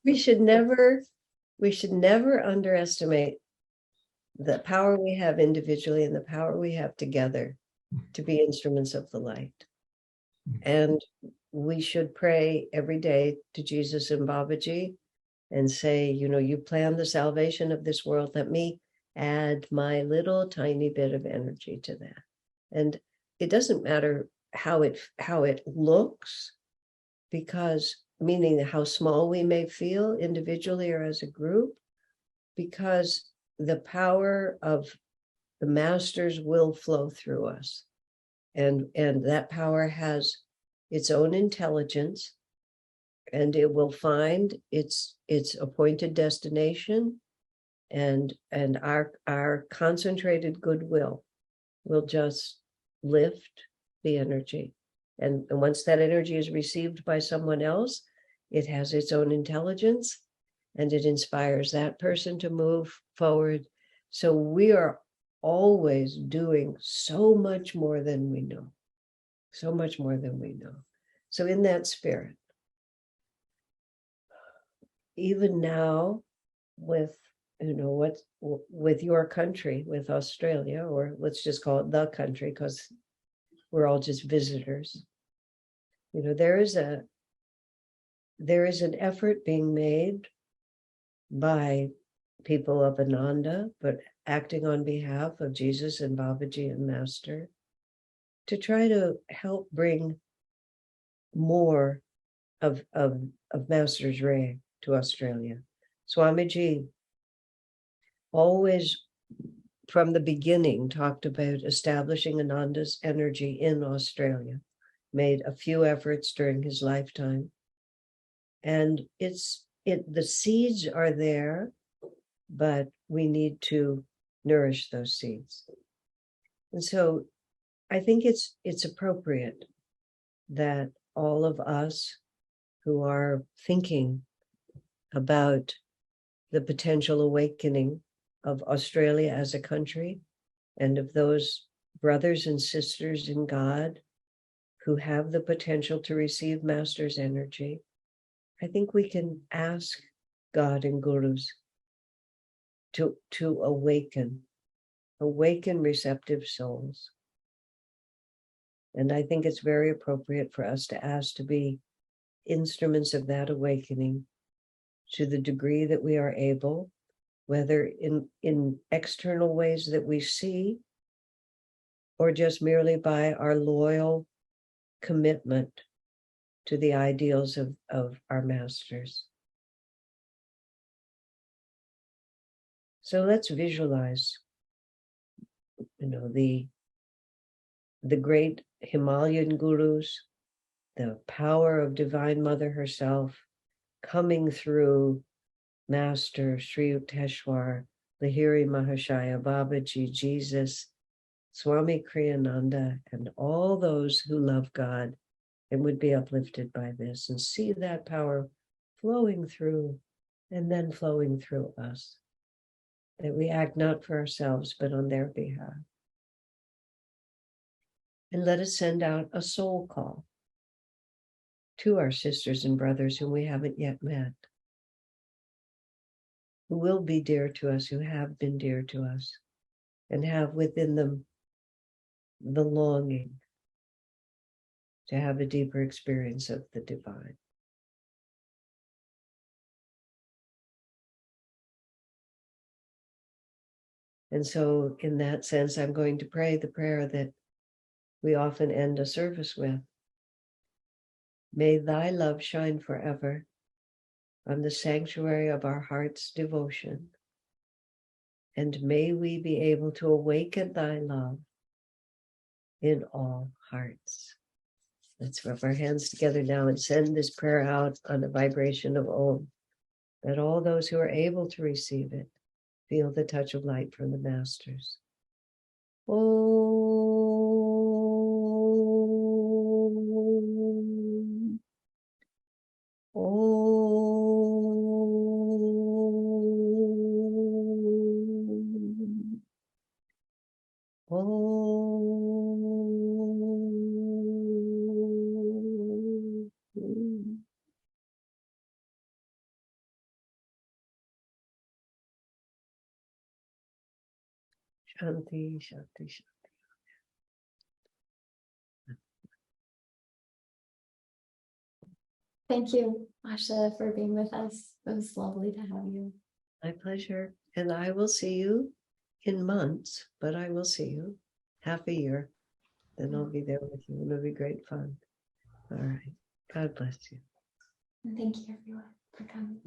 we should never underestimate the power we have individually and the power we have together to be instruments of the light. And we should pray every day to Jesus and Babaji and say, you know, you plan the salvation of this world. Let me add my little tiny bit of energy to that. And it doesn't matter how it looks, because meaning how small we may feel individually or as a group, because the power of the masters will flow through us. And that power has its own intelligence, and it will find its appointed destination, and our concentrated goodwill will just lift the energy. And once that energy is received by someone else, it has its own intelligence, and it inspires that person to move forward. So we are always doing so much more than we know, so much more than we know. So in that spirit, even now, with, you know, what with your country, with Australia, or let's just call it the country, because we're all just visitors. You know, there is an effort being made by people of Ananda, but acting on behalf of Jesus and Babaji and Master, to try to help bring more of Master's ray to Australia. Swamiji always, from the beginning, talked about establishing Ananda's energy in Australia, made a few efforts during his lifetime. And the seeds are there, but we need to nourish those seeds. And so I think it's appropriate that all of us who are thinking about the potential awakening of Australia as a country, and of those brothers and sisters in God who have the potential to receive Master's energy, I think we can ask God and gurus to awaken receptive souls. And I think it's very appropriate for us to ask to be instruments of that awakening to the degree that we are able, whether in external ways that we see, or just merely by our loyal commitment to the ideals of our masters. So let's visualize, you know, the great Himalayan gurus, the power of Divine Mother herself coming through Master Sri Yukteswar, Lahiri Mahashaya, Babaji, Jesus, Swami Kriyananda, and all those who love God and would be uplifted by this, and see that power flowing through and then flowing through us, that we act not for ourselves, but on their behalf. And let us send out a soul call to our sisters and brothers whom we haven't yet met, who will be dear to us, who have been dear to us, and have within them the longing to have a deeper experience of the divine. And so in that sense, I'm going to pray the prayer that we often end a service with. May thy love shine forever on the sanctuary of our heart's devotion, and may we be able to awaken thy love in all hearts. Let's rub our hands together now and send this prayer out on the vibration of Om, that all those who are able to receive it feel the touch of light from the masters. Om. Om. Om. Shanti, Shanti, Shanti. Thank you, Asha, for being with us. It was lovely to have you. My pleasure. And I will see you in months, but I will see you half a year. Then I'll be there with you. It'll be great fun. All right. God bless you. And thank you, everyone, for coming.